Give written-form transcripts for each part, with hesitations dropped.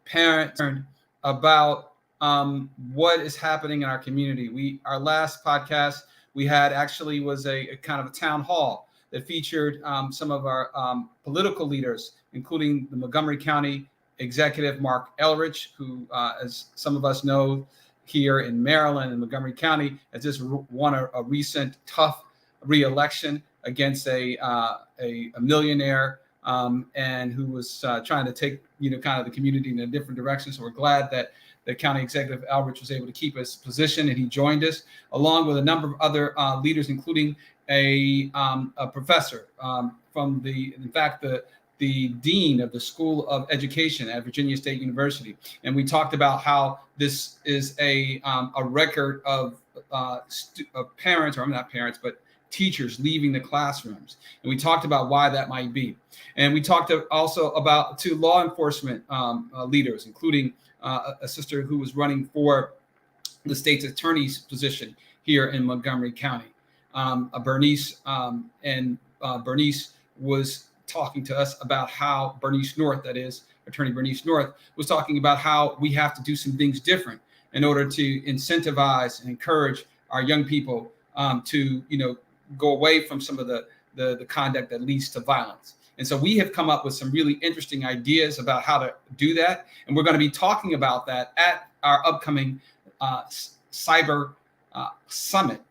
parents about what is happening in our community. Our last podcast we had actually was a kind of a town hall that featured some of our political leaders, including the Montgomery County Executive Mark Elrich, who, as some of us know, here in Maryland and Montgomery County, has just won a recent tough re-election against a millionaire and who was trying to take kind of the community in a different direction. So we're glad that the County Executive Elrich was able to keep his position, and he joined us along with a number of other leaders, including a professor from the dean of the School of Education at Virginia State University. And we talked about how this is a record of parents, or not parents, but teachers leaving the classrooms. And we talked about why that might be. And we talked also about to law enforcement leaders, including a sister who was running for the state's attorney's position here in Montgomery County. Bernice was talking to us about how Bernice North, that is, Attorney Bernice North, was talking about how we have to do some things different in order to incentivize and encourage our young people to, go away from some of the conduct that leads to violence. And so we have come up with some really interesting ideas about how to do that. And we're going to be talking about that at our upcoming cyber summit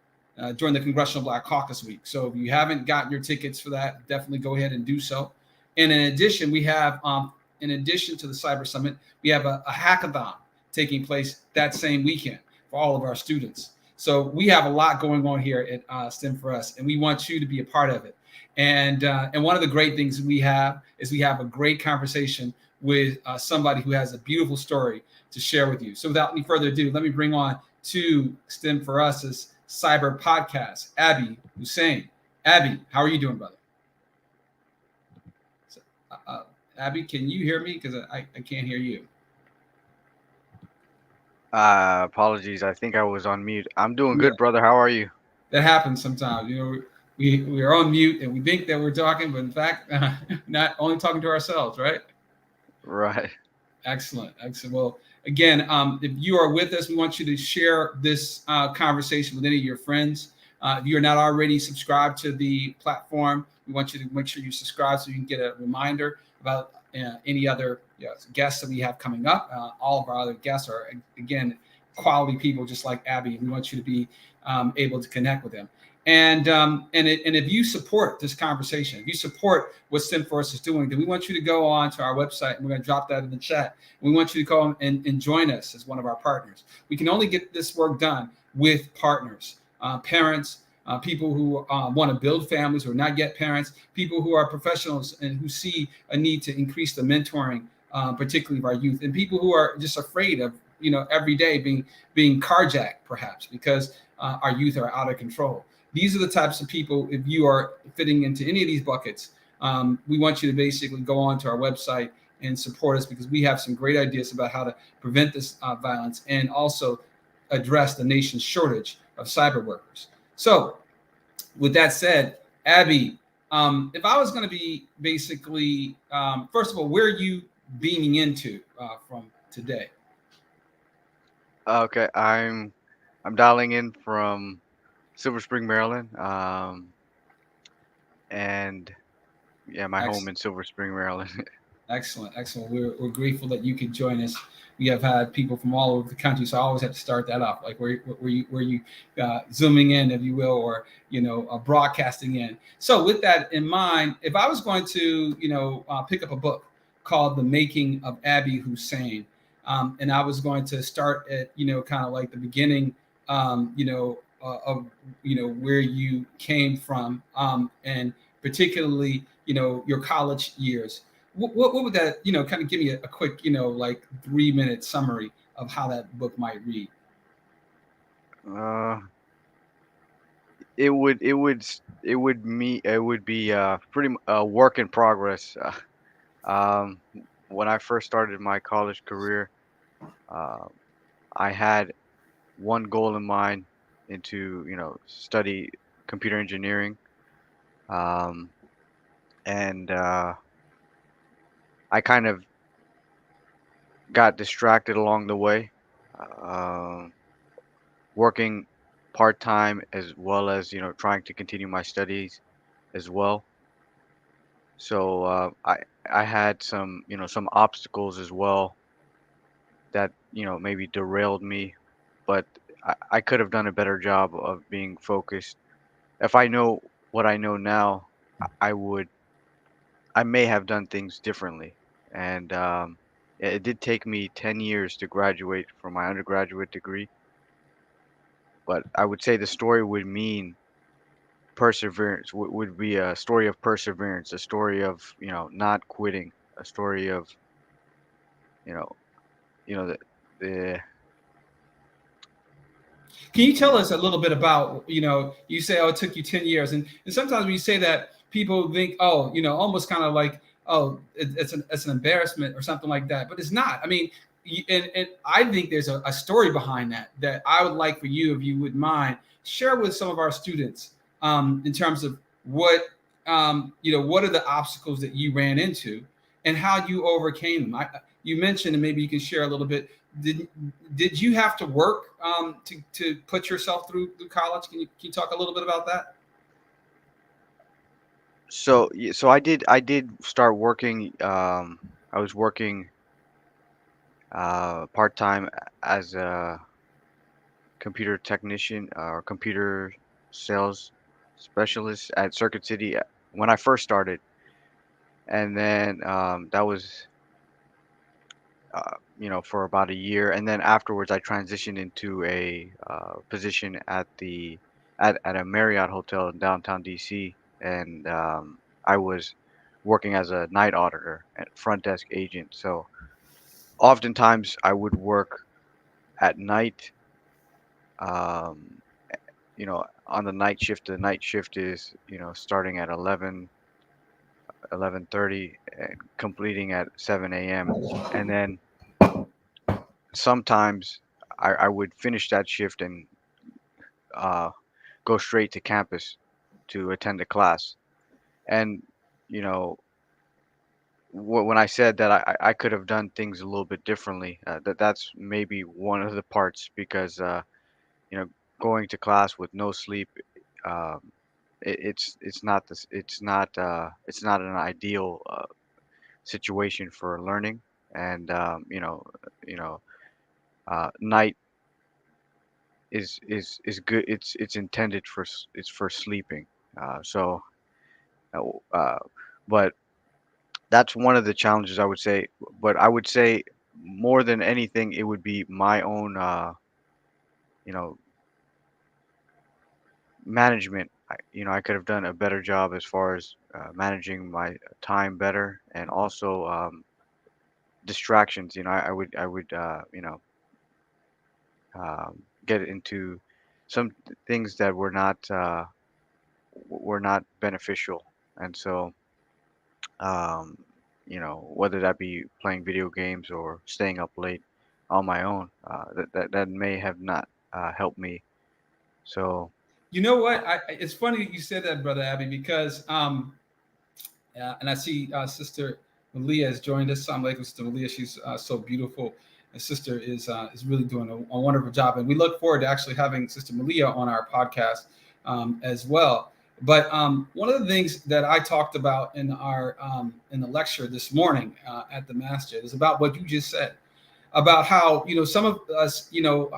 during the Congressional Black Caucus Week. So if you haven't gotten your tickets for that, definitely go ahead and do so. And in addition, we have, in addition to the Cyber Summit, we have a hackathon taking place that same weekend for all of our students. So we have a lot going on here at STEM4US, and we want you to be a part of it. And one of the great things we have is we have a great conversation with somebody who has a beautiful story to share with you. So without any further ado, let me bring on to STEM4US's Cyber Podcast, Abby Hussein. Abby, how are you doing, brother? So, Abby, can you hear me? Because I can't hear you. Apologies. I think I was on mute. I'm doing good, brother. How are you? That happens sometimes. We are on mute and we think that we're talking, but in fact, not only talking to ourselves, right? Right. Excellent. Well, again, if you are with us, we want you to share this conversation with any of your friends. If you're not already subscribed to the platform, we want you to make sure you subscribe so you can get a reminder about any other guests that we have coming up. All of our other guests are, again, quality people just like Abby. We want you to be able to connect with them. And if you support this conversation, if you support what STEM4US is doing, then we want you to go on to our website, and we're going to drop that in the chat. We want you to go and join us as one of our partners. We can only get this work done with partners, parents, people who want to build families who are not yet parents, people who are professionals and who see a need to increase the mentoring, particularly of our youth, and people who are just afraid of every day being carjacked, perhaps because our youth are out of control. These are the types of people, if you are fitting into any of these buckets, we want you to basically go on to our website and support us, because we have some great ideas about how to prevent this violence and also address the nation's shortage of cyber workers. So with that said, Abby, if I was going to be basically, first of all, where are you beaming into from today? Okay, I'm dialing in from Silver Spring, Maryland. And yeah, my home in Silver Spring, Maryland. Excellent. We're grateful that you could join us. We have had people from all over the country, so I always have to start that off. Like where you zooming in, if you will, or broadcasting in. So with that in mind, if I was going to pick up a book called The Making of Abby Hussein, and I was going to start at kind of like the beginning, of where you came from, and particularly your college years. What would that kind of give me a quick like 3-minute summary of how that book might read? It would be pretty a work in progress. When I first started my college career, I had one goal in mind into study computer engineering, and I kind of got distracted along the way, um, working part time as well as trying to continue my studies as well. So I had some some obstacles as well that maybe derailed me, but I could have done a better job of being focused. If I know what I know now, I may have done things differently. And it did take me 10 years to graduate from my undergraduate degree, but I would say the story would mean perseverance, would be a story of perseverance, a story of, not quitting, a story of, you know, the Can you tell us a little bit about, you say, oh, it took you 10 years. And sometimes when you say that, people think, oh, almost kind of like, oh, it's an embarrassment or something like that. But it's not. I mean, and I think there's a story behind that I would like for you, if you wouldn't mind, share with some of our students in terms of what are the obstacles that you ran into and how you overcame them. You mentioned, and maybe you can share a little bit, did did you have to work to put yourself through college? Can you talk a little bit about that? so so I did start working. I was working part time as a computer technician or computer sales specialist at Circuit City when I first started, and then that was for about a year, and then afterwards I transitioned into a position at a Marriott hotel in downtown DC, and I was working as a night auditor and front desk agent. So oftentimes I would work at night. Um, on the night shift. The night shift is starting at 11:30 and completing at 7 a.m. And then sometimes I would finish that shift and uh, go straight to campus to attend a class. And you know, when I said that I could have done things a little bit differently, that's maybe one of the parts because you know, going to class with no sleep, um, it's not this, it's not an ideal situation for learning. And you know, night is good. It's intended for it's for sleeping. So, uh, uh, but that's one of the challenges I would say. But I would say more than anything, it would be my own, you know, management. I could have done a better job as far as managing my time better, and also distractions. I would get into some things that were not beneficial, and so whether that be playing video games or staying up late on my own, that may have not helped me. So You know what? It's funny that you said that, Brother Abby, because and I see Sister Malia has joined us. I'm like Sister Malia. She's so beautiful. And Sister is really doing a wonderful job. And we look forward to actually having Sister Malia on our podcast as well. But one of the things that I talked about in the lecture this morning at the masjid is about what you just said about how some of us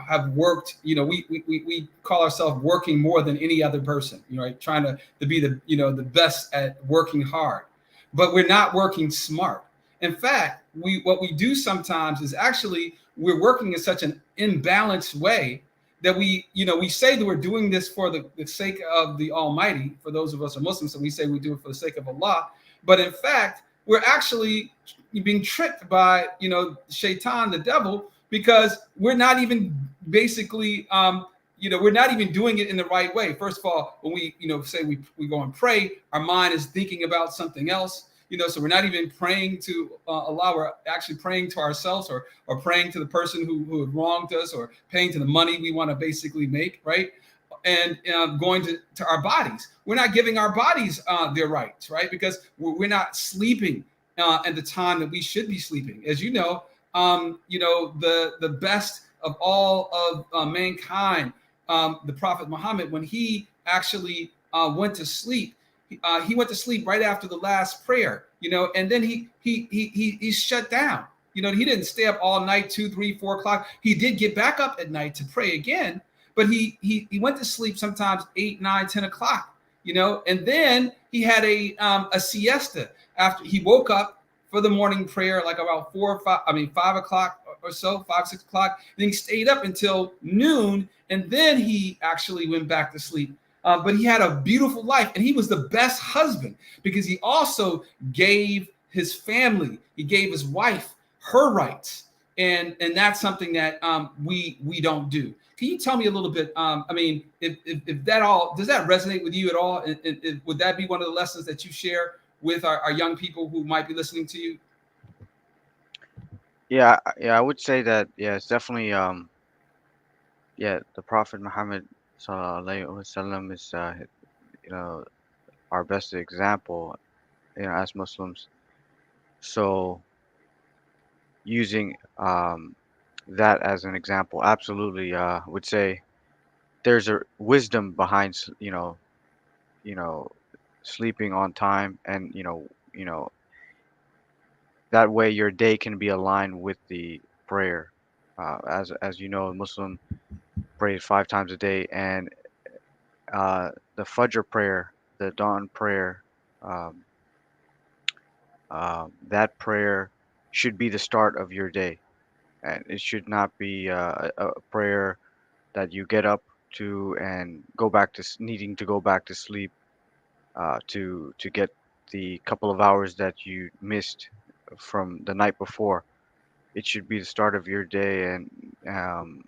have worked. We call ourselves working more than any other person, right, trying to be the best at working hard, but we're not working smart. In fact, what we do sometimes is actually we're working in such an imbalanced way that we say that we're doing this for the sake of the Almighty. For those of us who are Muslims, so we say we do it for the sake of Allah, but in fact we're actually being tricked by Shaitan, the devil, because we're not even basically we're not even doing it in the right way. First of all, when we say we go and pray, our mind is thinking about something else. So we're not even praying to Allah. We're actually praying to ourselves, or praying to the person who had wronged us, or paying to the money we want to basically make, right? And going to our bodies. We're not giving our bodies their rights, right? Because we're not sleeping at the time that we should be sleeping. As you know, the best of all of mankind, the Prophet Muhammad, when he actually went to sleep, he went to sleep right after the last prayer, and then he shut down. He didn't stay up all night, 2, 3, 4 o'clock. He did get back up at night to pray again, but he went to sleep sometimes 8, 9, 10 o'clock. And then he had a siesta after he woke up for the morning prayer, like about 4 or 5, 5 o'clock or so, 5, 6 o'clock. And then he stayed up until noon, and then he actually went back to sleep. But he had a beautiful life, and he was the best husband because he also gave his family, he gave his wife her rights, and that's something that we don't do. Can you tell me a little bit? If that all does that resonate with you at all? Would that be one of the lessons that you share with our young people who might be listening to you? Yeah, I would say that, yeah, it's definitely, yeah, the Prophet Muhammad sallallahu alaihi wasallam is, you know our best example, as Muslims. So using that as an example, absolutely, would say there's a wisdom behind you know sleeping on time, and that way your day can be aligned with the prayer. As you know, Muslim prays 5 times a day, and the Fajr prayer, the dawn prayer, um, that prayer should be the start of your day, and it should not be a prayer that you get up to and needing to go back to sleep, to get the couple of hours that you missed from the night before. It should be the start of your day, um,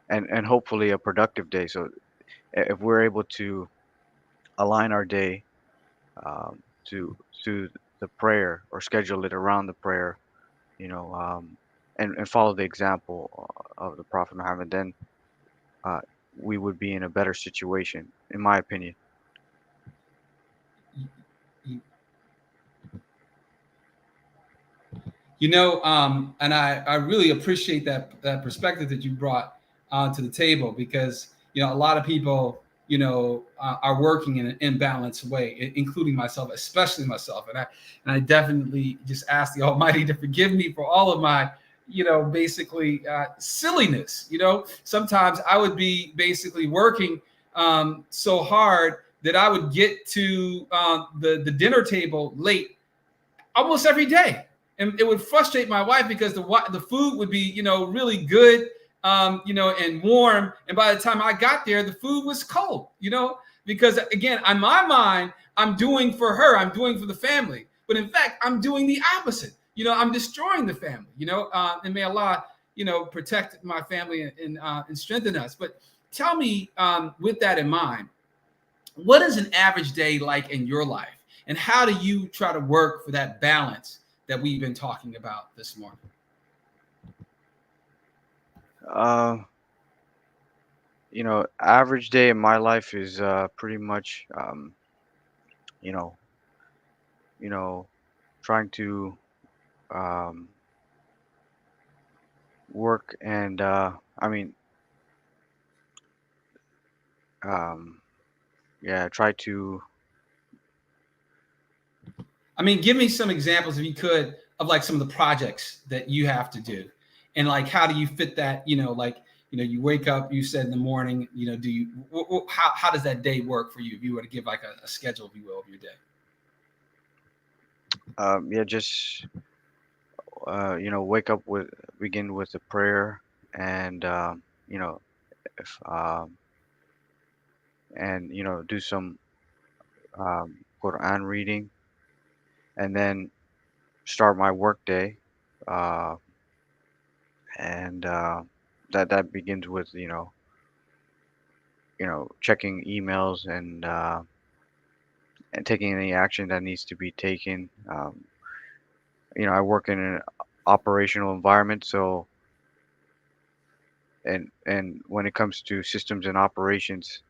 and hopefully a productive day. So if we're able to align our day, to the prayer, or schedule it around the prayer, you know, and follow the example of the Prophet Muhammad, then uh, we would be in a better situation, in my opinion. And I really appreciate that perspective that you brought to the table because a lot of people are working in an imbalanced way, including myself, especially myself, and I definitely just ask the Almighty to forgive me for all of my basically silliness. Sometimes I would be basically working so hard that I would get to the dinner table late almost every day, and it would frustrate my wife because the food would be really good, and warm, and by the time I got there, the food was cold. Because again, in my mind, I'm doing for her, I'm doing for the family, but in fact, I'm doing the opposite. I'm destroying the family. And may Allah, protect my family and strengthen us. But tell me, with that in mind, what is an average day like in your life? And how do you try to work for that balance that we've been talking about this morning? Uh, Average day in my life is pretty much, you know, you know, trying to um, work, and um, yeah, try to. Give me some examples, if you could, of like some of the projects that you have to do, and like how do you fit that? You wake up. You said in the morning. Do you? How does that day work for you? If you were to give like a schedule, if you will, of your day. Yeah, just wake up with begin with a prayer, and you know if and do some Quran reading, and then start my work day, uh, and that begins with checking emails, and taking any action that needs to be taken. I work in an operational environment, so, and when it comes to systems and operations,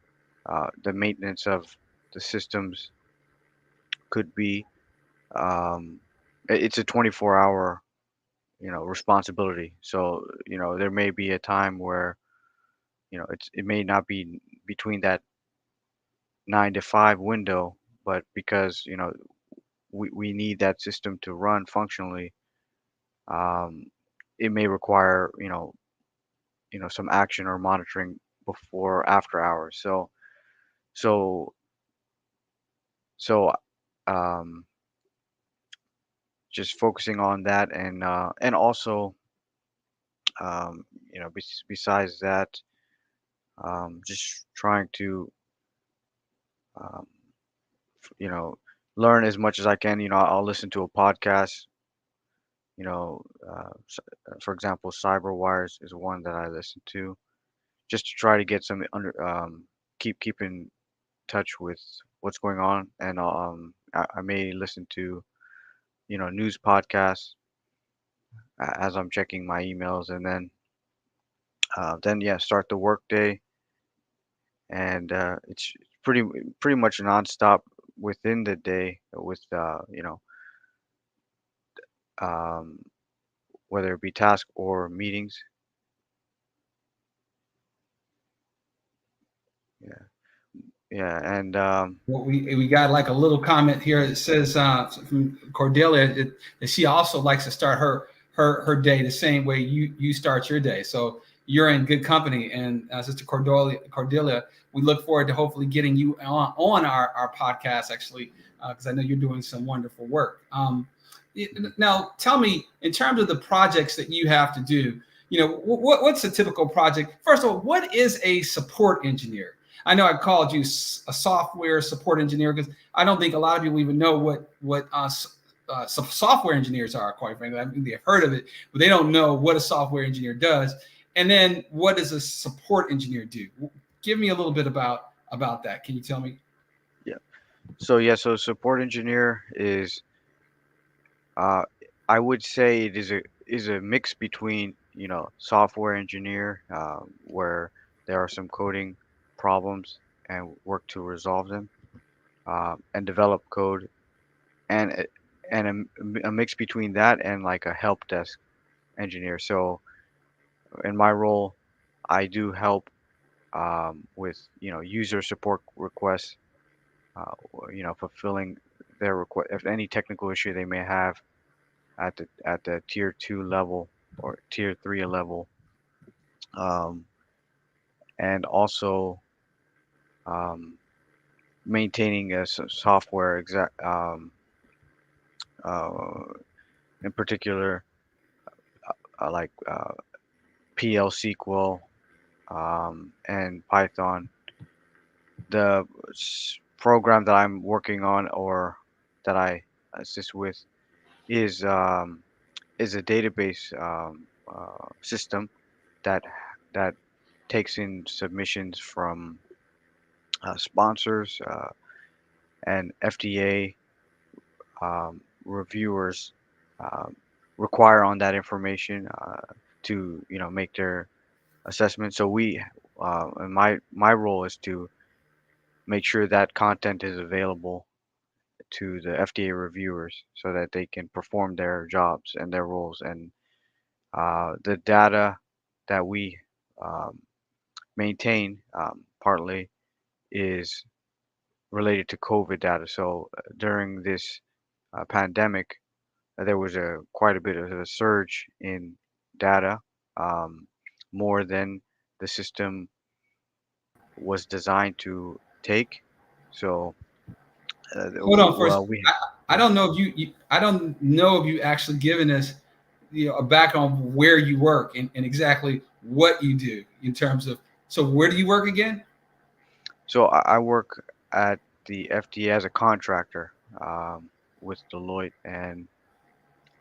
the maintenance of the systems could be, it's a 24-hour responsibility. So there may be a time where it may not be between that 9 to 5 window, but because we need that system to run functionally, um, it may require some action or monitoring before or after hours. So so um, just focusing on that, and also besides that, just trying to um, you know learn as much as I can. I'll listen to a podcast. you know for example, Cyberwires is one that I listen to, just to try to get some keep in touch with what's going on. And I may listen to news podcasts as I'm checking my emails, and then yeah, start the workday. And it's pretty much nonstop within the day, with um, whether it be task or meetings. Yeah, yeah, and Well, we got like a little comment here that says from Cordelia that she also likes to start her day the same way you start your day. So you're in good company. And Sister Cordelia, we look forward to hopefully getting you on our podcast actually, because I know you're doing some wonderful work. Now, tell me, in terms of the projects that you have to do, what's a typical project? First of all, what is a support engineer? I know I called you a software support engineer because I don't think a lot of people even know what software engineers are. Quite frankly, I mean, they've heard of it, but they don't know what a software engineer does. And then, what does a support engineer do? Give me a little bit about that. Can you tell me? yeah. So support engineer is, uh, I would say, it is a mix between software engineer, where there are some coding problems and work to resolve them, and develop code, and a mix between that and like a help desk engineer. So in my role, I do help with user support requests, fulfilling their request, if any technical issue they may have at the tier 2 level or tier 3 level, um, and also um, maintaining a software uh, in particular, like PL SQL, and Python. The program that I'm working on, or that I assist with, is a database system that takes in submissions from sponsors, and FDA reviewers, um, require on that information, to make their assessment. So and my role is to make sure that content is available to the FDA reviewers so that they can perform their jobs and their roles. And the data that we um, maintain, partly, is related to COVID data. So during this pandemic, there was a quite a bit of a surge in data, um, more than the system was designed to take. So Hold on first. we I yeah. don't know if I don't know if you actually given us a background on where you work and exactly what you do in terms of. So where do you work again? So I work at the FDA as a contractor, with Deloitte, and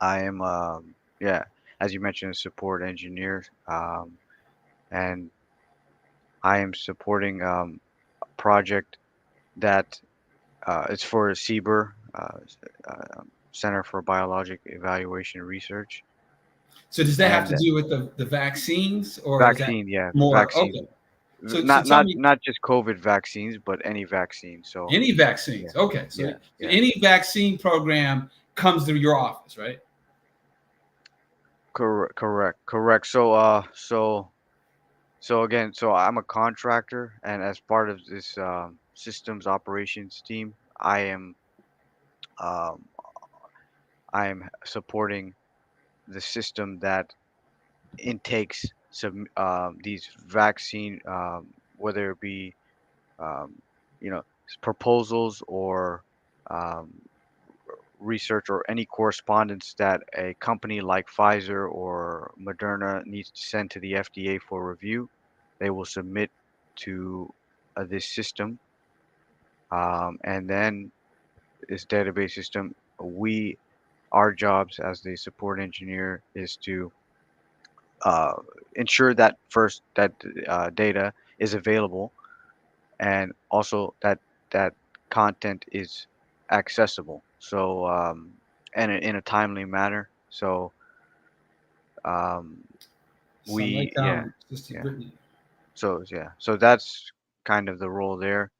I am, yeah, as you mentioned, a support engineer, and I am supporting a project that is for CBER, Center for Biologic Evaluation and Research, So does that have and to do with the vaccines, or is that vaccine, yeah, more vaccines. okay? So Not tell not me, not just COVID vaccines, but any vaccine. So any yeah, vaccines? Okay, so yeah, yeah. any vaccine program comes through your office, right? Correct. So again, so I'm a contractor, and as part of this systems operations team, um, I am supporting the system that intakes some these vaccine, whether it be um, proposals or um, research or any correspondence that a company like Pfizer or Moderna needs to send to the FDA for review. They will submit to this system, and then this database system, our jobs as the support engineer is to uh, ensure that first that data is available, and also that content is accessible. So and in a timely manner. So um, So I like yeah, Sister yeah. Brittany. So that's kind of the role there.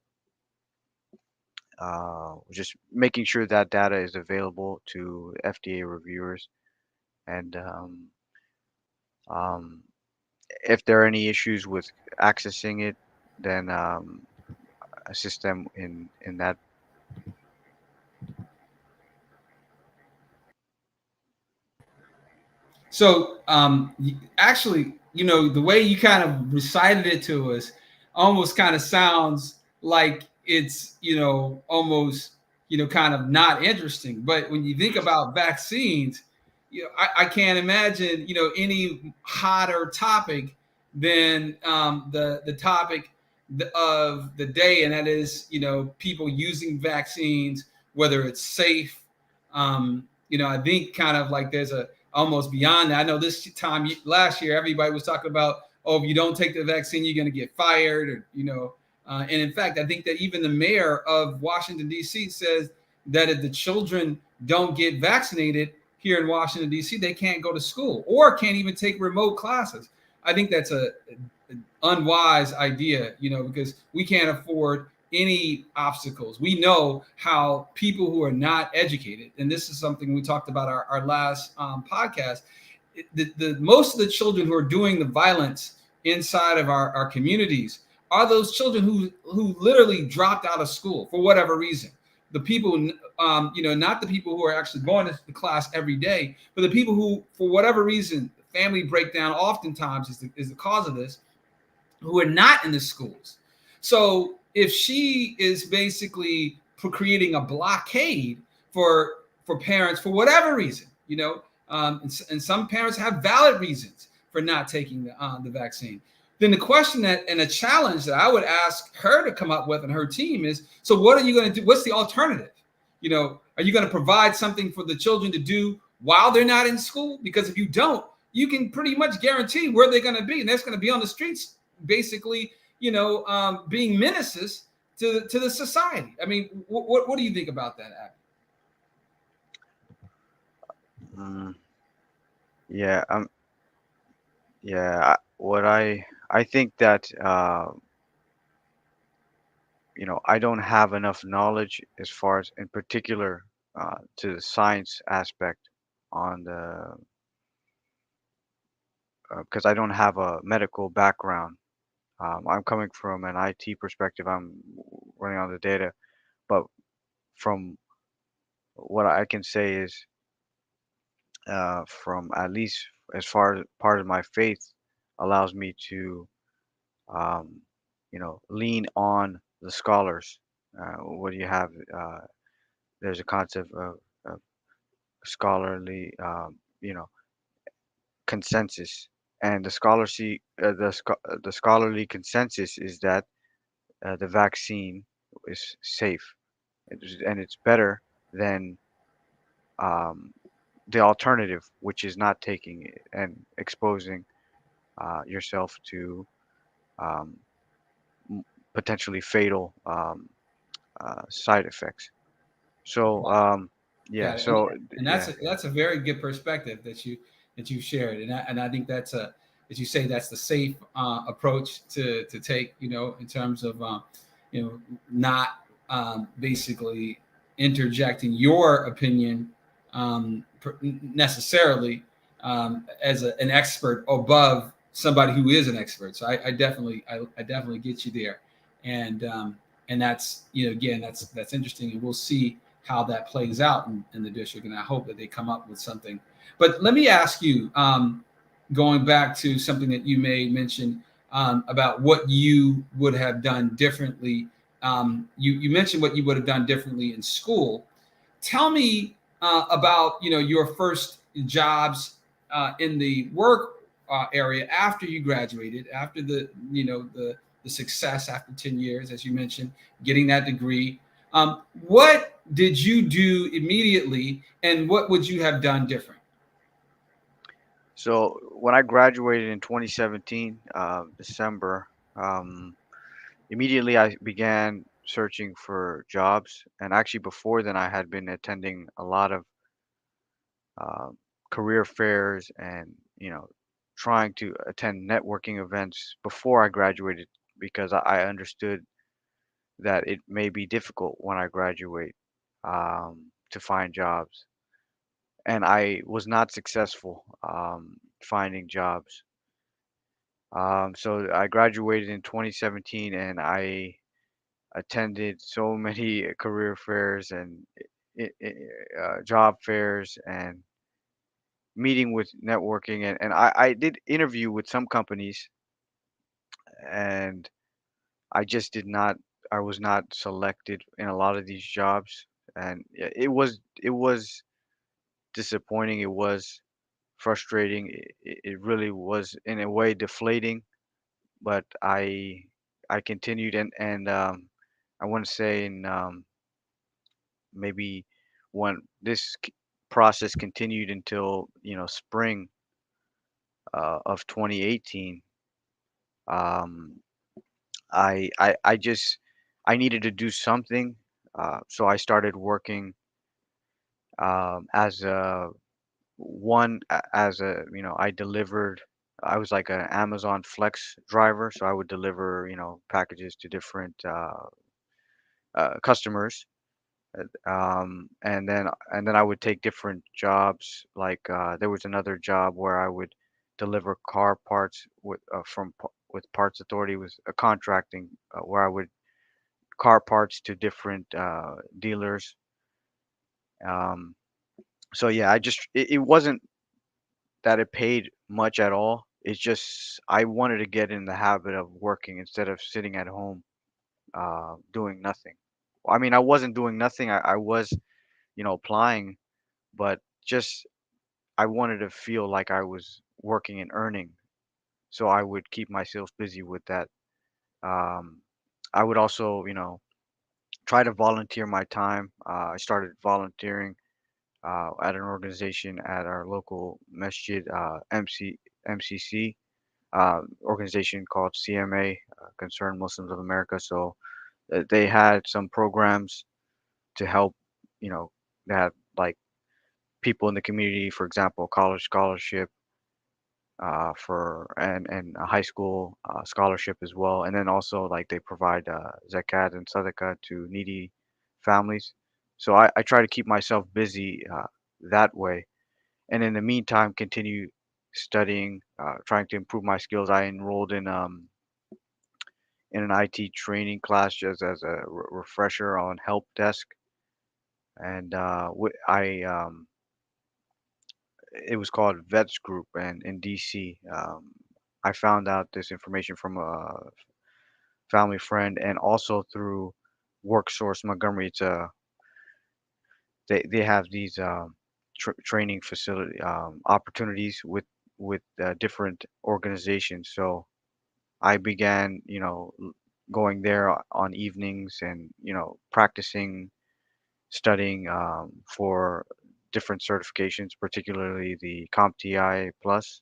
Just making sure that data is available to FDA reviewers, and um, if there are any issues with accessing it, then assist them in that. So, actually, the way you kind of recited it to us almost kind of sounds like it's, almost, kind of not interesting. But when you think about vaccines, I can't imagine, any hotter topic than the topic of the day, and that is, people using vaccines, whether it's safe. I think kind of like there's a almost beyond that. I know this time last year, everybody was talking about, oh, if you don't take the vaccine, you're going to get fired, or and in fact, I think that even the mayor of Washington D.C. says that if the children don't get vaccinated here in Washington D.C., they can't go to school or can't even take remote classes. I think that's a unwise idea, because we can't afford any obstacles. We know how people who are not educated, and this is something we talked about our last podcast, the most of the children who are doing the violence inside of our communities are those children who literally dropped out of school for whatever reason. The people, not the people who are actually going to the class every day, but the people who, for whatever reason, family breakdown oftentimes is the cause of this, who are not in the schools. So if she is basically creating a blockade for parents for whatever reason, and some parents have valid reasons for not taking the vaccine. Then the question that and a challenge that I would ask her to come up with and her team is: so what are you going to do? What's the alternative? Are you going to provide something for the children to do while they're not in school? Because if you don't, you can pretty much guarantee where they're going to be, and that's going to be on the streets, basically, being menaces to the society. I mean, what do you think about that, Abby? Mm, yeah, yeah. What I think that I don't have enough knowledge as far as in particular to the science aspect on the because I don't have a medical background. I'm coming from an IT perspective. I'm running on the data, but from what I can say is from at least as far as part of my faith allows me to um, lean on the scholars. What do you have? There's a concept of scholarly, consensus, and the scholarly consensus is that the vaccine is safe, and it's better than um, the alternative, which is not taking it and exposing yourself to um, potentially fatal side effects. So yeah, Got it. And yeah, that's a very good perspective that you shared, and I think that's as you say, that's the safe approach to take. In terms of not basically interjecting your opinion necessarily, as an expert above somebody who is an expert. So I definitely get you there, and that's, again, that's interesting, and we'll see how that plays out in the district, and I hope that they come up with something. But let me ask you, going back to something that you may mention about what you would have done differently. You mentioned what you would have done differently in school. Tell me about your first jobs in the work area after you graduated, after the success after 10 years, as you mentioned, getting that degree. What did you do immediately, and what would you have done different? So when I graduated in 2017, December, immediately I began searching for jobs. And actually, before then, I had been attending a lot of uh, career fairs and, trying to attend networking events before I graduated because I understood that it may be difficult when I graduate to find jobs. And I was not successful finding jobs. So I graduated in 2017, and I attended so many career fairs and job fairs and meeting with networking. And I did interview with some companies, and I just did not, I was not selected in a lot of these jobs. And it was disappointing. It was frustrating. It really was in a way deflating, but I continued, and I want to say in maybe when process continued until spring of 2018. um, I just I needed to do something, so I started working as a as a I delivered. I was like an Amazon Flex driver, so I would deliver packages to different customers. And then I would take different jobs. Like there was another job where I would deliver car parts with Parts Authority, was a contracting where I would car parts to different dealers. Um, so yeah, it wasn't that it paid much at all. It's just I wanted to get in the habit of working instead of sitting at home doing nothing. I mean, I wasn't doing nothing. I was applying, but just I wanted to feel like I was working and earning. So I would keep myself busy with that. Um, I would also, try to volunteer my time. I started volunteering at an organization at our local masjid, MCC, organization called CMA, Concerned Muslims of America. So they had some programs to help, you know, that like people in the community, for example, college scholarship for and a high school scholarship as well. And then also like they provide zakat and sadaqah to needy families. So I try to keep myself busy that way, and in the meantime continue studying, trying to improve my skills. I enrolled in an IT training class just as a refresher on help desk, and it was called Vets Group, and in DC. I found out this information from a family friend, and also through WorkSource Montgomery. They have these training facility opportunities with different organizations. So I began, going there on evenings and practicing studying for different certifications, particularly the CompTIA Plus.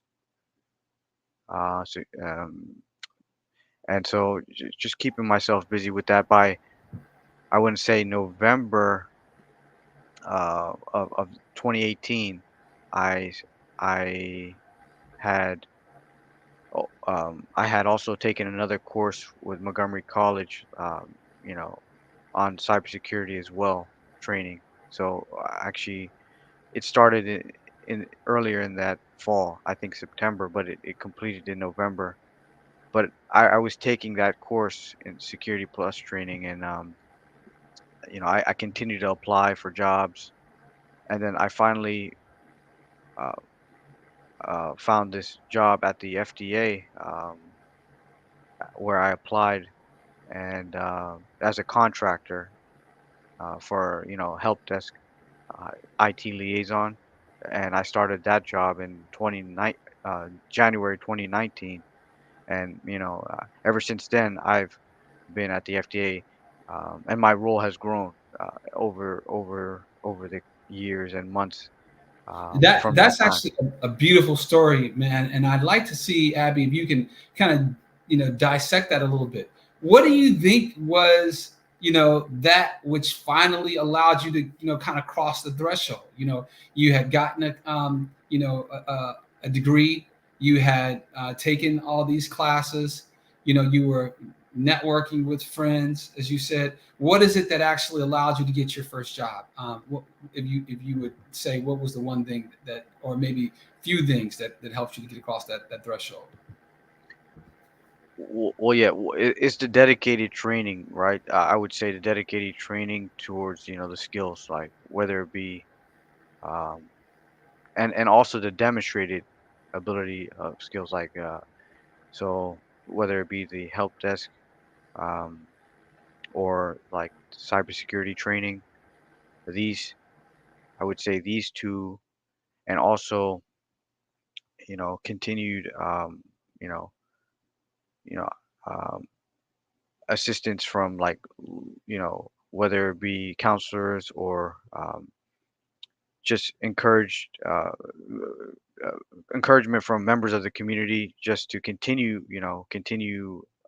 Uh, so, um, and so just keeping myself busy with that. By I wouldn't say November of 2018, I had I had also taken another course with Montgomery College, on cybersecurity as well, training. So actually, it started in earlier in that fall, I think September, but it completed in November. But I was taking that course in Security Plus training, and I continued to apply for jobs, and then I finally uh, found this job at the FDA, where I applied, and as a contractor for help desk uh, IT liaison, and I started that job in January 2019, and ever since then I've been at the FDA, and my role has grown over the years and months from that That's time. actually a beautiful story, man. And I'd like to see, Abby, if you can kind of dissect that a little bit. What do you think was that which finally allowed you to kind of cross the threshold? You had gotten a degree, you had taken all these classes, you were networking with friends, as you said. What is it that actually allowed you to get your first job? If you would say, what was the one thing that, or maybe few things that helped you to get across that threshold? Well, yeah, it's the dedicated training, right? I would say the dedicated training towards the skills, like whether it be um, and also the demonstrated ability of skills, like so whether it be the help desk, um, or like cybersecurity training. These, I would say, these two, and also continued you know you know um, assistance from, like, whether it be counselors or just encouragement from members of the community, just to continue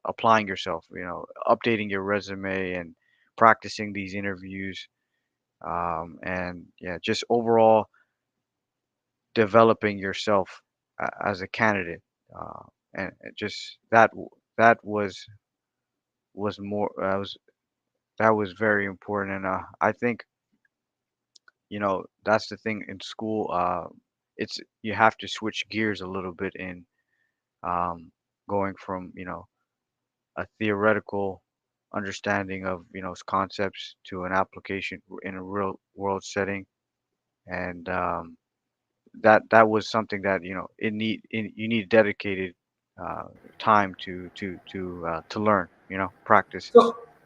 applying yourself, updating your resume and practicing these interviews, and yeah, just overall developing yourself as a candidate, uh, and just that was more that was very important. And I think that's the thing in school. It's You have to switch gears a little bit in, um, going from a theoretical understanding of concepts to an application in a real world setting. And that was something that you need dedicated uh, time to learn, practice.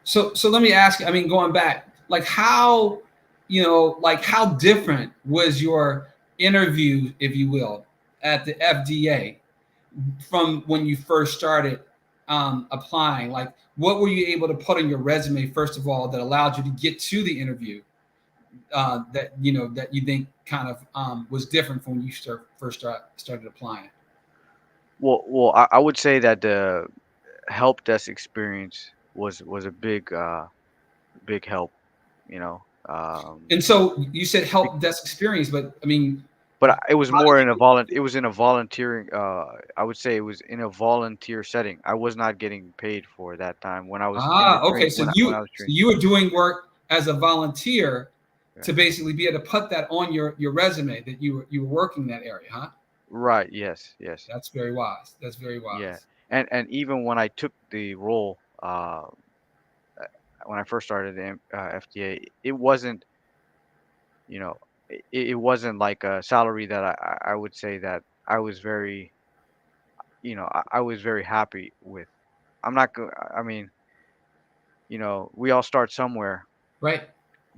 So let me ask you, I mean, going back, like how, like how different was your interview, if you will, at the FDA from when you first started applying? Like, what were you able to put on your resume, first of all, that allowed you to get to the interview, that you think kind of was different from when you started applying? Well, I would say that the help desk experience was a big help, you know. And so you said be- help desk experience, but I mean, but it was how more did in a you? it was in a volunteering, I would say it was in a volunteer setting. I was not getting paid for that time when I was in the Okay. train So when I you was so training. you were doing work as a volunteer Yeah. to basically be able to put that on your resume that you were working that area, huh? Right, yes, yes. That's very wise. That's very Yeah. wise. And even when I took the role, when I first started the FDA, it wasn't, you know, it wasn't like a salary that I would say that I was very, I was very happy with. I'm not go I mean, we all start somewhere, Right.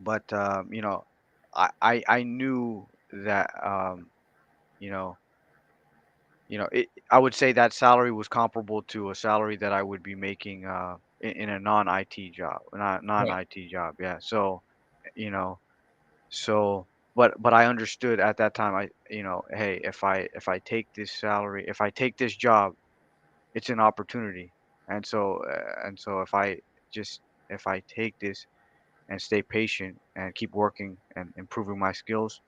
but I knew that, you know, I would say that salary was comparable to a salary that I would be making in a non-IT job, not Right. non-IT job. Yeah. So, you know, So, but I understood at that time. Hey, if I take this salary, if I take this job, it's an opportunity. And so if I take this and stay patient and keep working and improving my skills,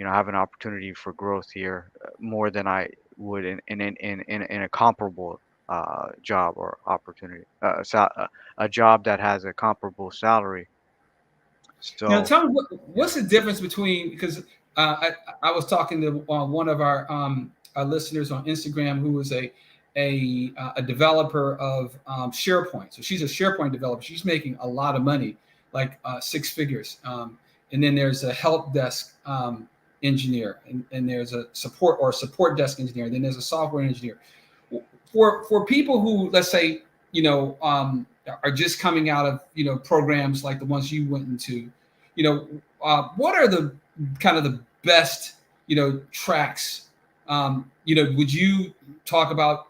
I have an opportunity for growth here, more than I would in a comparable job or opportunity, a job that has a comparable salary. Now, So, tell me yeah. what's the difference between, because I was talking to one of our our listeners on Instagram who is a developer of SharePoint. So she's a SharePoint developer. She's making a lot of money, like 6 figures. And then there's a help desk engineer, and there's a support desk engineer. And then there's a software engineer. For people who, let's say, are just coming out of programs like the ones you went into, what are the kind of the best tracks? Would you talk about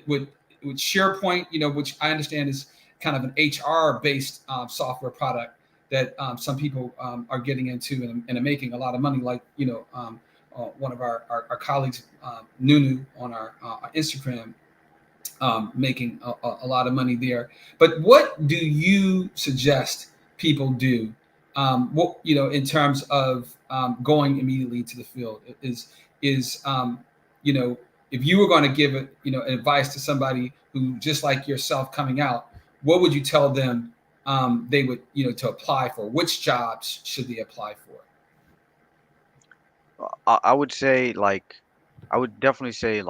with SharePoint, which I understand is kind of an HR based software product that some people are getting into and are making a lot of money, like one of our colleagues, Nunu, on our Instagram, making a lot of money there. But what do you suggest people do? What in terms of going immediately to the field is if you were going to give it advice to somebody who just like yourself coming out, what would you tell them they would to apply for? Which jobs should they apply for? I would say I would definitely say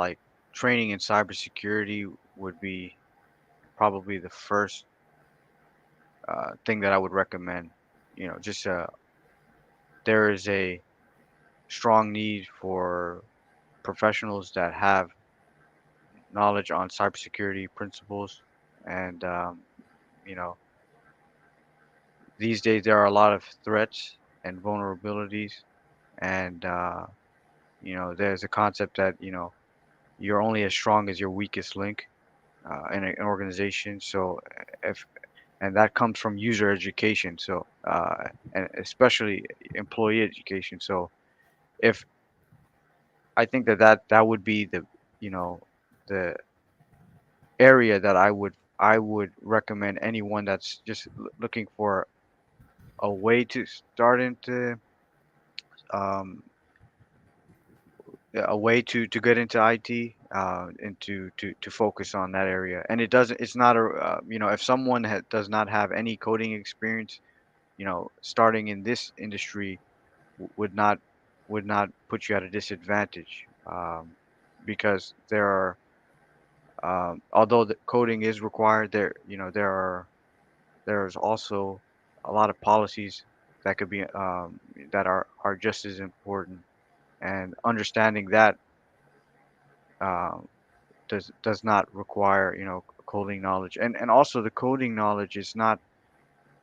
training in cybersecurity would be probably the first thing that I would recommend. Just there is a strong need for professionals that have knowledge on cybersecurity principles, and you know, these days there are a lot of threats and vulnerabilities, and there's a concept that you're only as strong as your weakest link in an organization. So if and that comes from user education, so and especially employee education. So if I think that would be you know the area that I would recommend anyone that's just looking for a way to start into um, a way to get into IT and to focus on that area. And it's not a if someone does not have any coding experience, starting in this industry would not put you at a disadvantage, because there are although the coding is required, there's also a lot of policies that could be that are just as important, and understanding that uh, does not require coding knowledge, and also the coding knowledge is not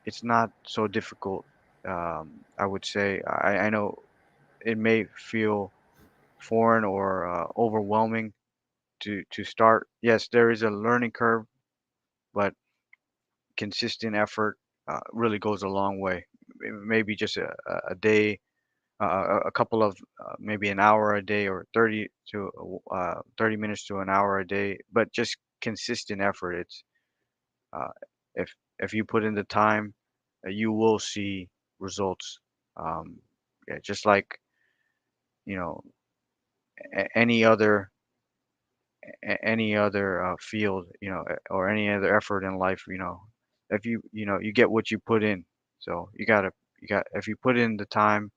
it's not so difficult. I would say I know it may feel foreign or overwhelming to start. Yes, there is a learning curve, but consistent effort really goes a long way. Maybe just a day, a couple of maybe an hour a day, or 30 minutes to an hour a day, but just consistent effort. It's uh, if you put in the time, you will see results. Um, yeah, just like you know any other field, or any other effort in life, if you get what you put in. So if you put in the time,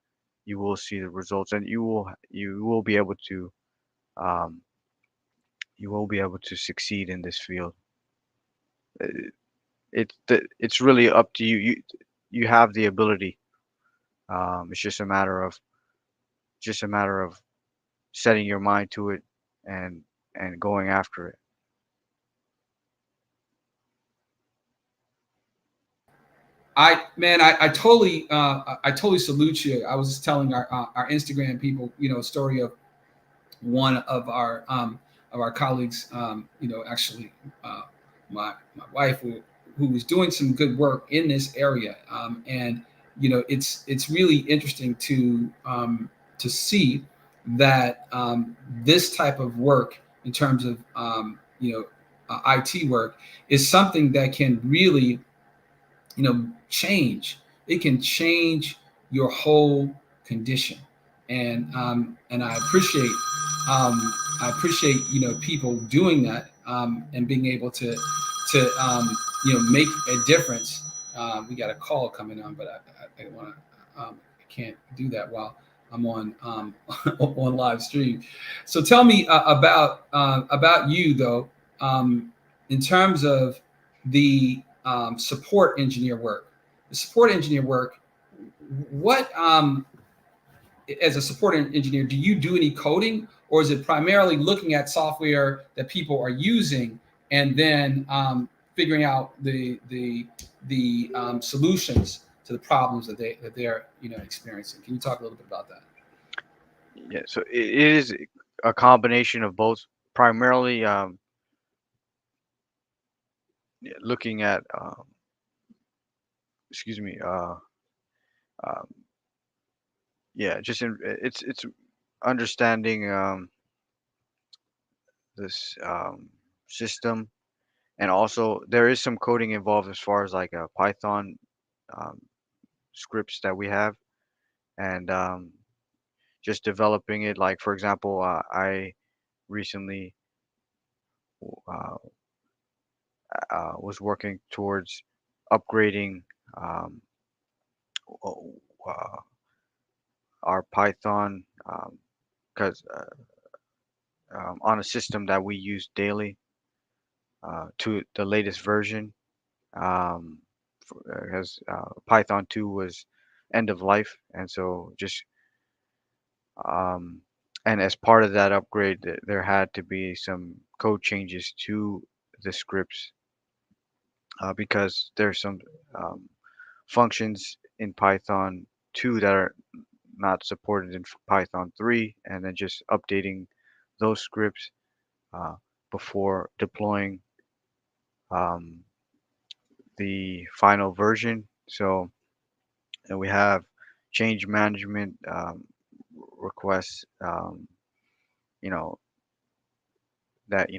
you will see the results, and you will be able to um, succeed in this field. Uh, it's really up to you. You have the ability. It's just a matter of setting your mind to it, and going after it. I totally salute you. I was just telling our Instagram people, a story of one of our colleagues, actually, my wife, who was doing some good work in this area, and it's really interesting to see that this type of work, in terms of IT work, is something that can really change. It can change your whole condition, and I appreciate people doing that, and being able to make a difference. We got a call coming on, but I want to I can't do that while I'm on on live stream. So tell me about you though, in terms of the support engineer work. The support engineer work. What as a support engineer, do you do any coding, or is it primarily looking at software that people are using and then figuring out the solutions to the problems that they're experiencing? Can you talk a little bit about that? Yeah, so it is a combination of both. Primarily, looking at, excuse me, um, yeah, just it's understanding this system, and also there is some coding involved as far as like a Python um, scripts that we have, and just developing it. Like for example, I recently uh, was working towards upgrading um, o- our Python because on a system that we use daily to the latest version. Um, because Python 2 was end of life, and so just um, and as part of that upgrade, there had to be some code changes to the scripts because there's some um, functions in Python 2 that are not supported in Python 3, and then just updating those scripts uh, before deploying um, the final version. So and we have change management requests. You know that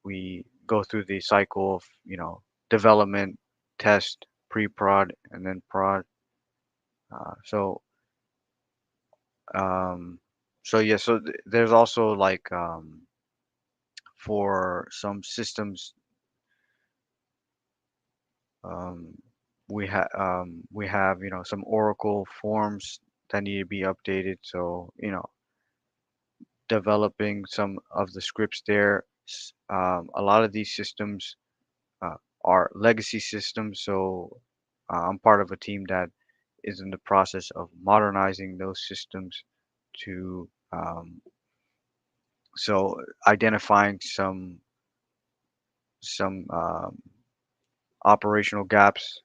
we go through the cycle of development, test, pre-prod, and then prod. So um, so yeah, so there's also like for some systems um, we have some Oracle forms that need to be updated. So developing some of the scripts there. A lot of these systems uh, are legacy systems, so I'm part of a team that is in the process of modernizing those systems to so identifying some operational gaps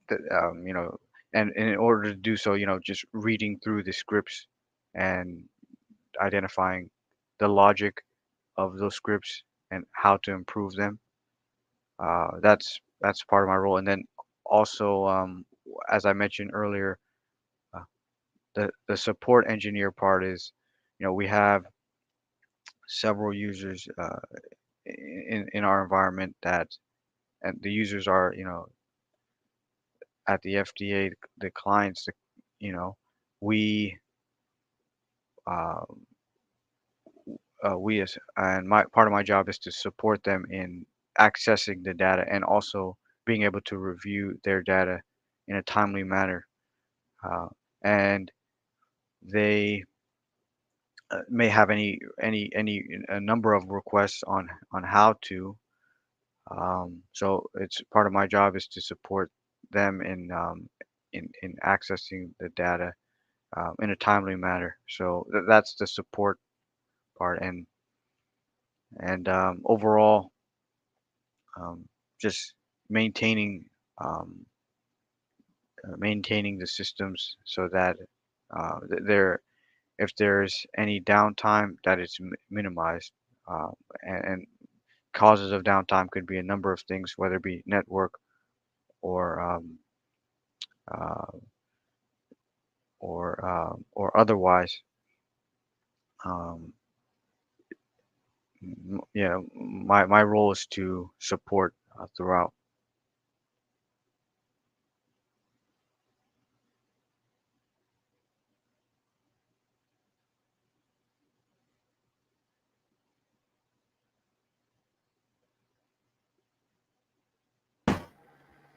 that and in order to do so, just reading through the scripts and identifying the logic of those scripts and how to improve them. That's part of my role. And then also, as I mentioned earlier, uh, the support engineer part is, we have several users in our environment that, and the users are, at the FDA, the clients, you know, we uh, we as and my part of my job is to support them in accessing the data and also being able to review their data in a timely manner. Uh, and they may have any a number of requests on how to. So it's part of my job is to support them in accessing the data in a timely manner. So that's the support part, and overall um, just maintaining um, maintaining the systems so that there if there's any downtime that it's minimized uh, and causes of downtime could be a number of things, whether it be network or uh, or otherwise. Um, yeah, my role is to support throughout.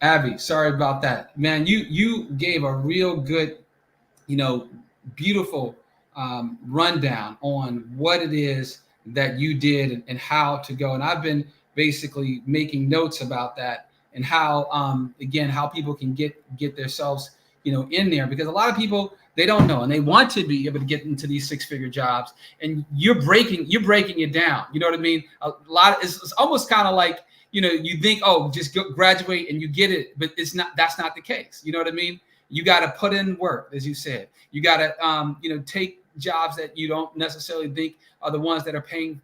Abby, sorry about that, man. You gave a real good you know, beautiful rundown on what it is that you did and how to go. And I've been basically making notes about that and how, again, how people can get themselves, in there, because a lot of people, they don't know and they want to be able to get into these six-figure jobs, and you're breaking it down. You know what I mean? A lot of, it's almost kind of like, you think, oh, just go, graduate and you get it, but it's not. That's not the case. You know what I mean? You got to put in work, as you said. You got to, take jobs that you don't necessarily think are the ones that are paying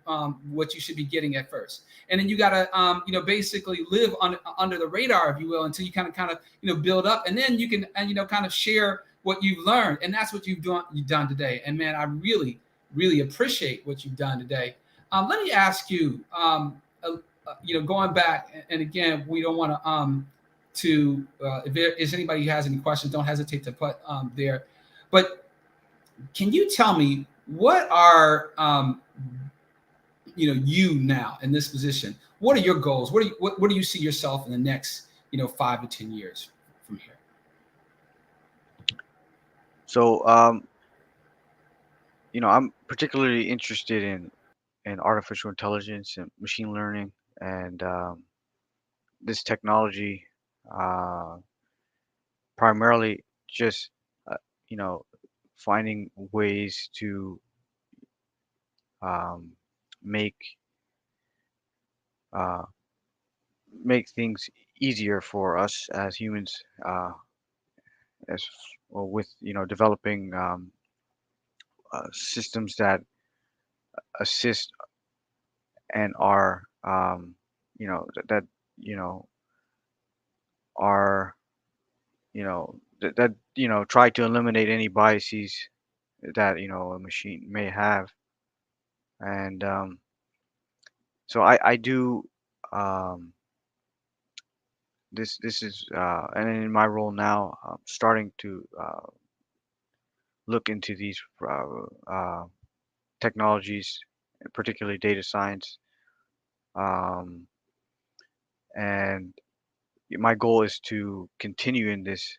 what you should be getting at first, and then you got to, basically live under the radar, if you will, until you kind of, build up, and then you can, kind of share what you've learned, and that's what you've done today. And man, I really, really appreciate what you've done today. Let me ask you, going back, and again, we don't want if there is anybody who has any questions, don't hesitate to put there. But can you tell me what are, you now in this position? What are your goals? What do you see yourself in the next 5 to 10 years from here? So, I'm particularly interested in artificial intelligence and machine learning, and this technology, uh, primarily just, uh, you know, finding ways to um, make uh, make things easier for us as humans, as well, with developing systems that assist and are that you know are try to eliminate any biases that a machine may have. And so I do, um, this is and in my role now, starting to look into these technologies, particularly data science, um, and my goal is to continue in this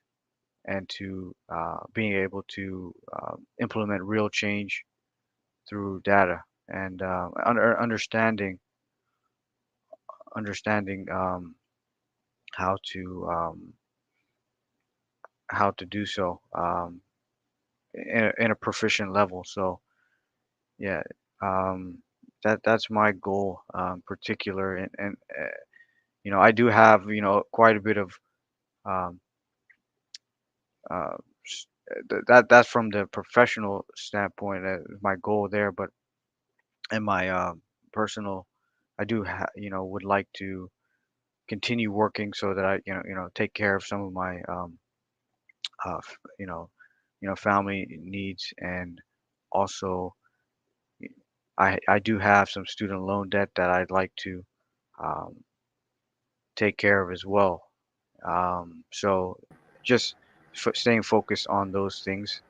and to being able to implement real change through data, and understanding how to um, how to do so in a proficient level. So yeah, um, that's my goal, particular, and I do have quite a bit of um, uh, that's from the professional standpoint, my goal there. But in my personal, I do would like to continue working so that I take care of some of my f- family needs, and also I do have some student loan debt that I'd like to um, take care of as well. So just staying focused on those things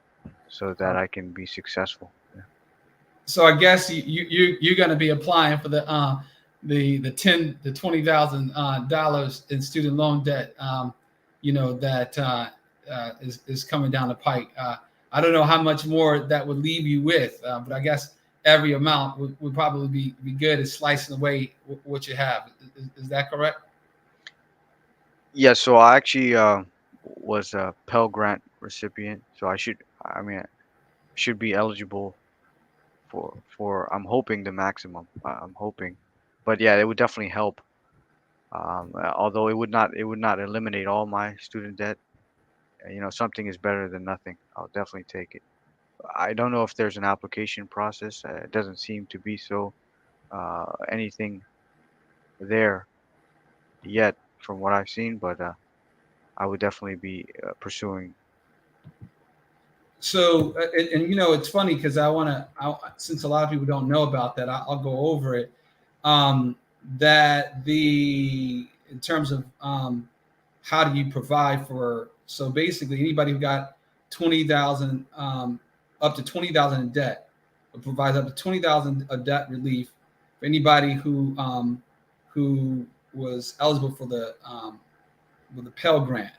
so that I can be successful. Yeah. So I guess you're going to be applying for the 10 to $20,000 in student loan debt, that is coming down the pike. I don't know how much more that would leave you with, but I guess every amount would probably be good at slicing away what you have. Is that correct? Yeah, so I actually was a Pell Grant recipient, so I mean, I should be eligible for I'm hoping the maximum. I'm hoping, but yeah, it would definitely help. Although it would not eliminate all my student debt. Something is better than nothing. I'll definitely take it. I don't know if there's an application process. It doesn't seem to be so anything there yet from what I've seen, but I would definitely be pursuing. So, it's funny because since a lot of people don't know about that, I'll go over it. Um, that in terms of, how do you provide for, so basically anybody who got 20,000, up to 20,000 in debt, it provides up to 20,000 of debt relief for anybody who was eligible for the, with the Pell Grant.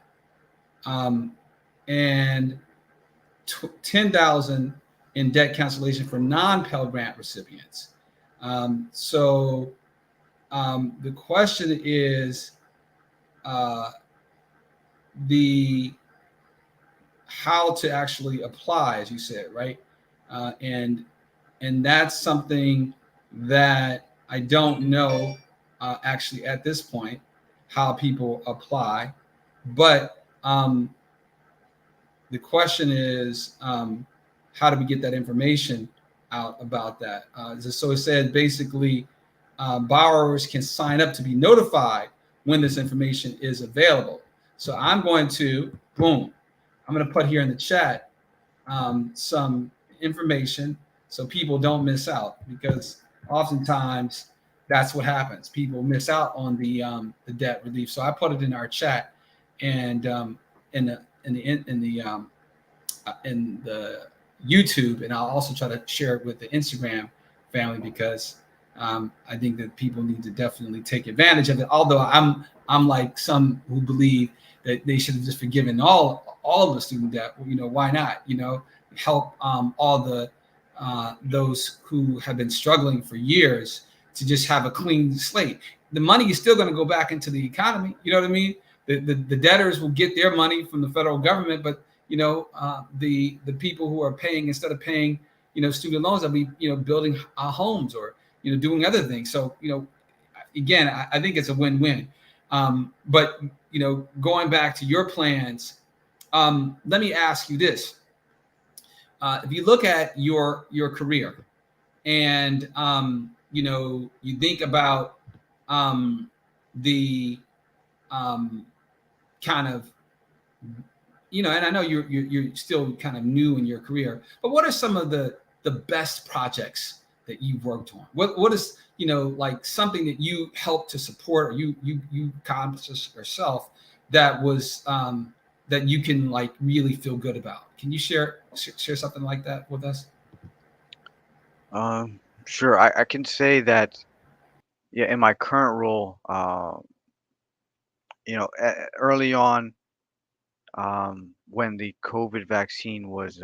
Um, and 10,000 in debt cancellation for non-Pell Grant recipients. So the question is uh, the how to actually apply, as you said, right? Uh, and and that's something that I don't know actually at this point how people apply, but the question is how do we get that information out about that? So it said basically borrowers can sign up to be notified when this information is available. So I'm going to boom, I'm going to put here in the chat some information so people don't miss out, because oftentimes that's what happens. People miss out on the debt relief. So I put it in our chat, and in the YouTube, and I'll also try to share it with the Instagram family, because I think that people need to definitely take advantage of it. Although I'm like some who believe that they should have just forgiven all of the student debt. Why not? Help all the those who have been struggling for years to just have a clean slate. The money is still going to go back into the economy. You know what I mean? The debtors will get their money from the federal government, but the people who are paying, instead of paying student loans, they'll be building homes, or doing other things. So again, I think it's a win-win. But going back to your plans, let me ask you this: if you look at your career, and you think about the um, kind of and I know you're still kind of new in your career, but what are some of the best projects that you've worked on? What is like something that you helped to support, or you accomplished yourself, that was that you can like really feel good about? Can you share something like that with us? Sure. I can say that, yeah, in my current role, early on, when the COVID vaccine was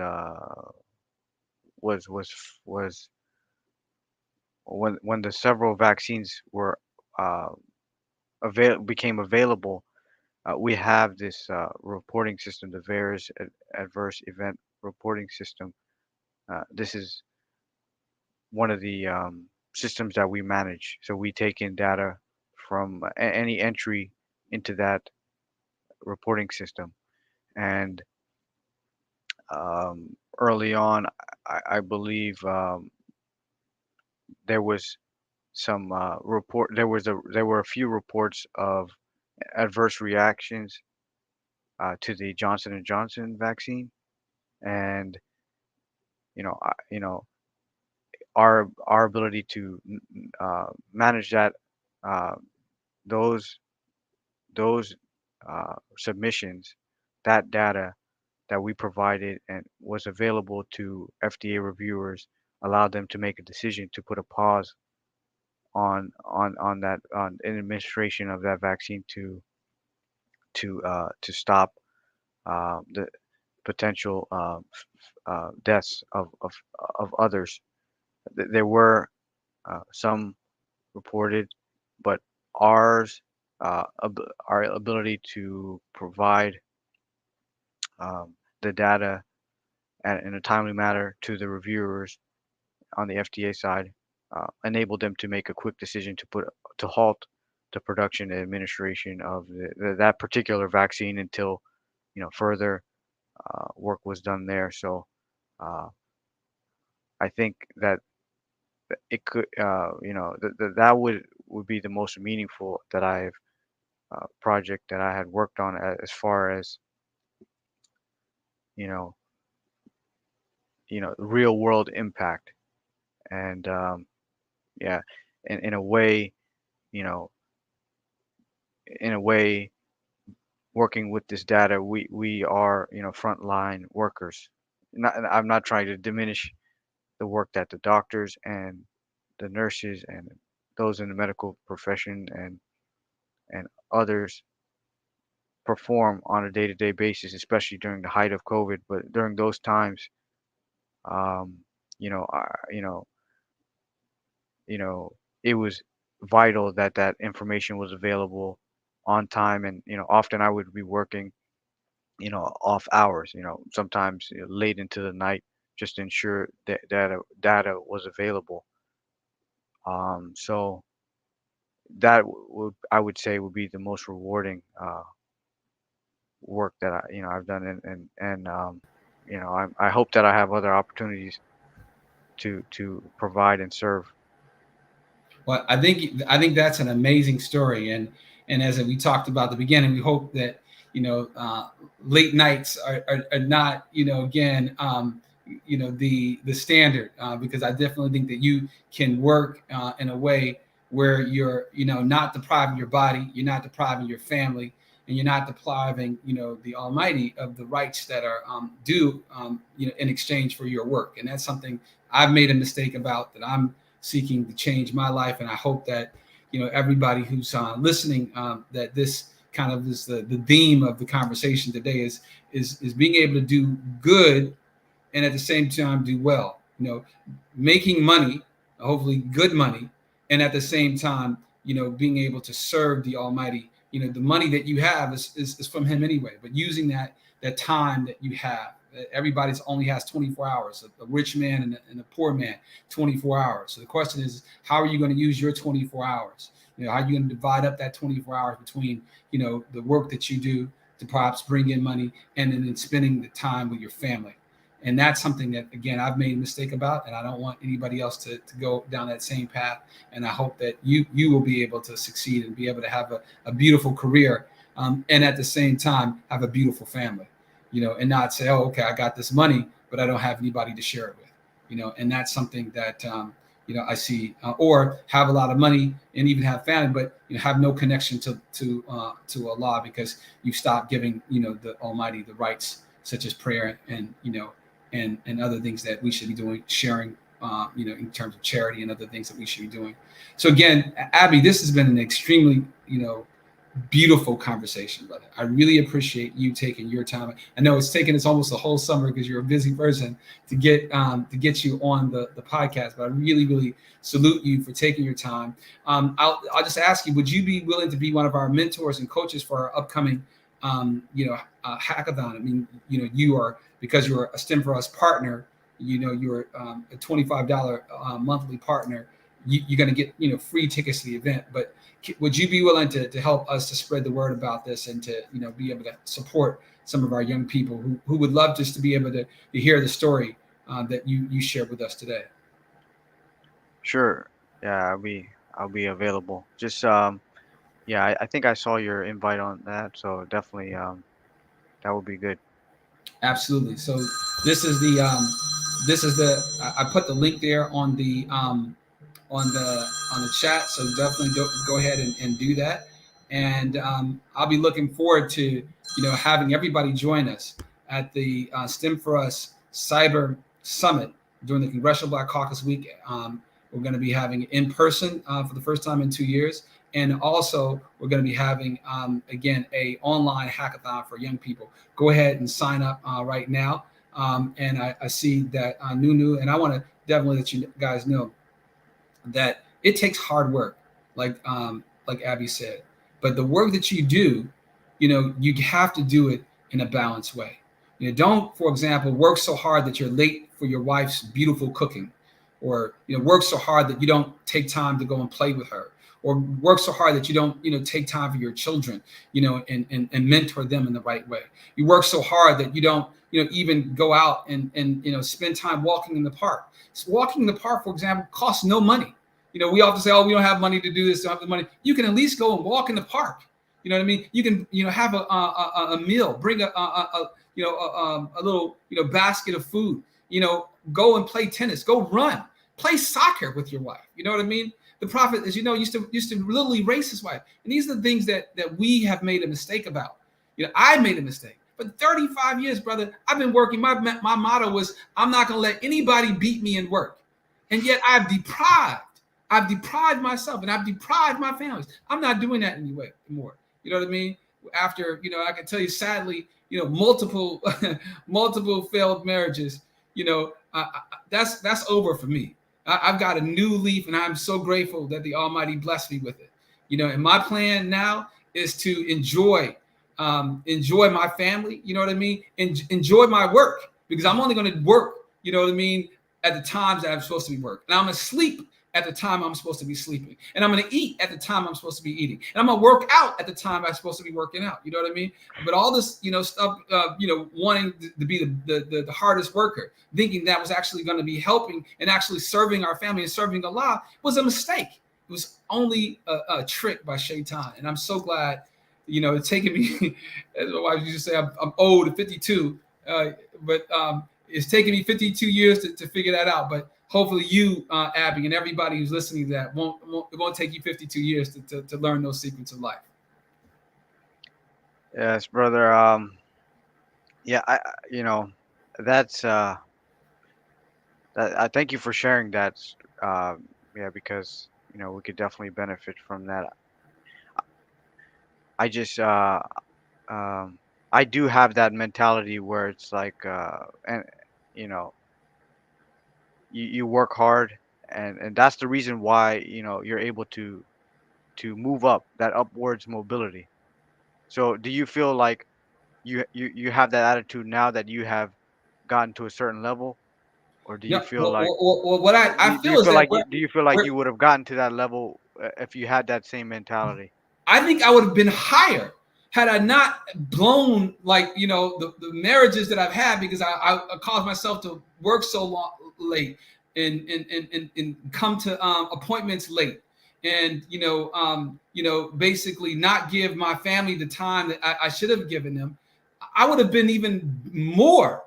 when the several vaccines were uh, became available, we have this reporting system, the VAERS Adverse Event Reporting System. This is one of the systems that we manage. So we take in data from any entry into that reporting system. And early on, I believe there was some report. There were a few reports of adverse reactions to the Johnson & Johnson vaccine, and you know our ability to manage that, uh, those submissions, that data that we provided and was available to FDA reviewers, allowed them to make a decision to put a pause on that, on an administration of that vaccine, to stop the potential deaths of others. There were some reported, but ours, our ability to provide the data in a timely manner to the reviewers on the FDA side enabled them to make a quick decision to halt the production and administration of that particular vaccine until further work was done there. So uh, I think that it could, that would be the most meaningful that I've project that I had worked on, as far as you know, real world impact. And yeah, in a way, you know, in a way, working with this data, we are frontline workers. I'm not trying to diminish the work that the doctors and the nurses and those in the medical profession and others perform on a day-to-day basis, especially during the height of COVID. But during those times, um, you know, I, you know, you know, it was vital that that information was available on time. And often I would be working, off hours. Sometimes late into the night, just to ensure that data was available. So that would I would say would be the most rewarding work that I've done, I hope that I have other opportunities to provide and serve. Well, I think that's an amazing story, and as we talked about at the beginning, we hope that late nights are not again the standard, because I definitely think that you can work in a way where you're not depriving your body, you're not depriving your family, and you're not depriving the Almighty of the rights that are due in exchange for your work. And that's something I've made a mistake about, that I'm seeking to change my life. And I hope that everybody who's listening, that this kind of is the theme of the conversation today, is being able to do good and at the same time do well. Making money, hopefully good money, and at the same time being able to serve the Almighty. The money that you have is from Him anyway, but using that time that you have. Everybody's only has 24 hours. A rich man and a poor man, 24 hours. So the question is, how are you going to use your 24 hours? How are you going to divide up that 24 hours between the work that you do to perhaps bring in money, and then spending the time with your family? And that's something that, again, I've made a mistake about, and I don't want anybody else to go down that same path. And I hope that you will be able to succeed and be able to have a beautiful career, and at the same time have a beautiful family, and not say, oh, okay, I got this money, but I don't have anybody to share it with, and that's something that, I see, or have a lot of money and even have family, but have no connection to Allah, because you stop giving, the Almighty the rights, such as prayer and and other things that we should be doing, sharing, in terms of charity and other things that we should be doing. So again, Abby, this has been an extremely, beautiful conversation, brother. I really appreciate you taking your time. I know it's taken us almost a whole summer, because you're a busy person, to get you on the podcast, but I really, really salute you for taking your time. I'll just ask you, would you be willing to be one of our mentors and coaches for our upcoming hackathon? I mean, you are, because you're a STEM4US partner, you're a $25 monthly partner. You're going to get free tickets to the event. But would you be willing to help us to spread the word about this, and to be able to support some of our young people who would love just to be able to hear the story that you shared with us today? Sure. Yeah, I'll be available. Just yeah, I think I saw your invite on that, so definitely that would be good. Absolutely. So this is the I put the link there on the on the chat. So definitely go ahead and do that. And I'll be looking forward to having everybody join us at the STEM4US Cyber Summit during the Congressional Black Caucus Week. We're going to be having it in person for the first time in 2 years. And also, we're going to be having, again, a online hackathon for young people. Go ahead and sign up right now. And I see that Nunu, and I want to definitely let you guys know that it takes hard work, like Abby said. But the work that you do, you have to do it in a balanced way. Don't, for example, work so hard that you're late for your wife's beautiful cooking, or work so hard that you don't take time to go and play with her, or work so hard that you don't take time for your children, and mentor them in the right way. You work so hard that you don't even go out and spend time walking in the park. So walking in the park, for example, costs no money. We often say, oh, we don't have money to do this, don't have the money. You can at least go and walk in the park. You know what I mean? You can have a meal, bring a little basket of food. Go and play tennis, go run, play soccer with your wife. You know what I mean? The Prophet, as you know, used to literally race his wife. And these are the things that we have made a mistake about. I made a mistake. But 35 years, brother, I've been working. My motto was, I'm not going to let anybody beat me in work. And yet I've deprived myself, and I've deprived my families. I'm not doing that anymore. You know what I mean? after, I can tell you sadly, multiple multiple failed marriages, that's over for me. I've got a new leaf, and I'm so grateful that the Almighty blessed me with it. And my plan now is to enjoy my family. You know what I mean? And enjoy my work, because I'm only going to work. You know what I mean? At the times that I'm supposed to be working, and I'm going to sleep at the time I'm supposed to be sleeping, and I'm going to eat at the time I'm supposed to be eating, and I'm going to work out at the time I'm supposed to be working out. You know what I mean? But all this, stuff, wanting to be the hardest worker, thinking that was actually going to be helping and actually serving our family and serving Allah, was a mistake. It was only a trick by Shaitan. And I'm so glad, it's taken me, as my wife used to say, I'm old at 52, but it's taken me 52 years to figure that out. But hopefully you, Abby, and everybody who's listening to that, it won't take you 52 years to learn those secrets of life. Yes, brother. Yeah, that's that. I thank you for sharing that. Yeah, because we could definitely benefit from that. I just I do have that mentality where it's like and you know you work hard, and that's the reason why you're able to move up, that upwards mobility. So do you feel like you have that attitude now that you have gotten to a certain level, or do you Yeah. feel like Well, what I do you feel is feel that like do you feel like we're you would have gotten to that level if you had that same mentality? I think I would have been higher had I not blown, like, the marriages that I've had, because I caused myself to work so long late, and come to appointments late, and basically not give my family the time that I should have given them. I would have been even more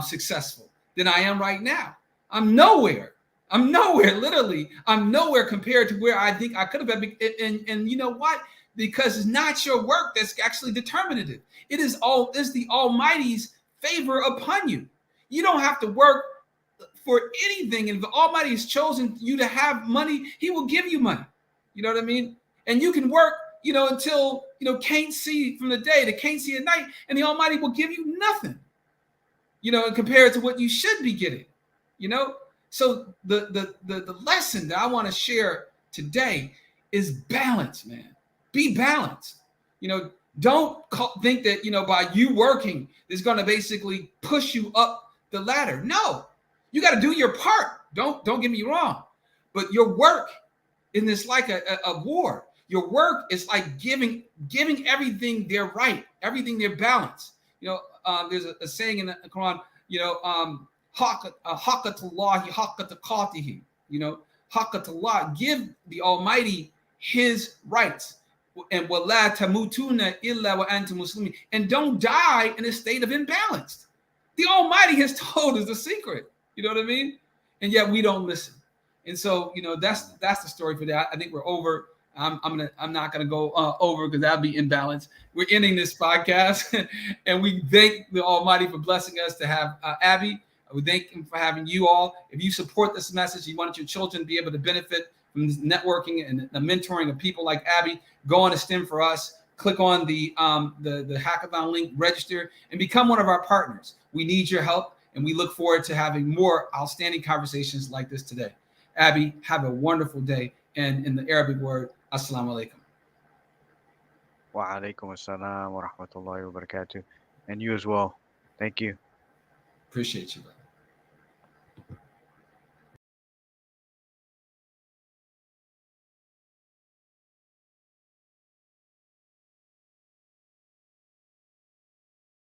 successful than I am right now. I'm nowhere. I'm nowhere. Literally, I'm nowhere compared to where I think I could have been. And you know what? Because it's not your work that's actually determinative. It's the Almighty's favor upon you. You don't have to work for anything. And if the Almighty has chosen you to have money, He will give you money. You know what I mean? And you can work, until can't see from the day to can't see at night, and the Almighty will give you nothing. Compared to what you should be getting. So the lesson that I want to share today is balance, man. Be balanced. Don't think that by you working is going to basically push you up the ladder. No, you got to do your part. Don't get me wrong, but your work in this like a war. Your work is like giving everything their right, everything their balance. There's a saying in the Quran. Haqqatullahi haqqatuqatihi. Haqqatullah, give the Almighty His rights, and wala tamutuna illa wa antum muslimin, and don't die in a state of imbalance. The Almighty has told us the secret. You know what I mean? And yet we don't listen. And so that's the story for that. I think we're over. I'm not gonna go over, because that'll be imbalance. We're ending this podcast, and we thank the Almighty for blessing us to have Abby. We thank Him for having you all. If you support this message, you want your children to be able to benefit from this networking and the mentoring of people like Abby, go on to STEM4US. Click on the hackathon link, register, and become one of our partners. We need your help, and we look forward to having more outstanding conversations like this today. Abby, have a wonderful day. And in the Arabic word, Assalamu alaikum. Wa alaikum assalam wa rahmatullahi wa barakatuh. And you as well. Thank you. Appreciate you, brother.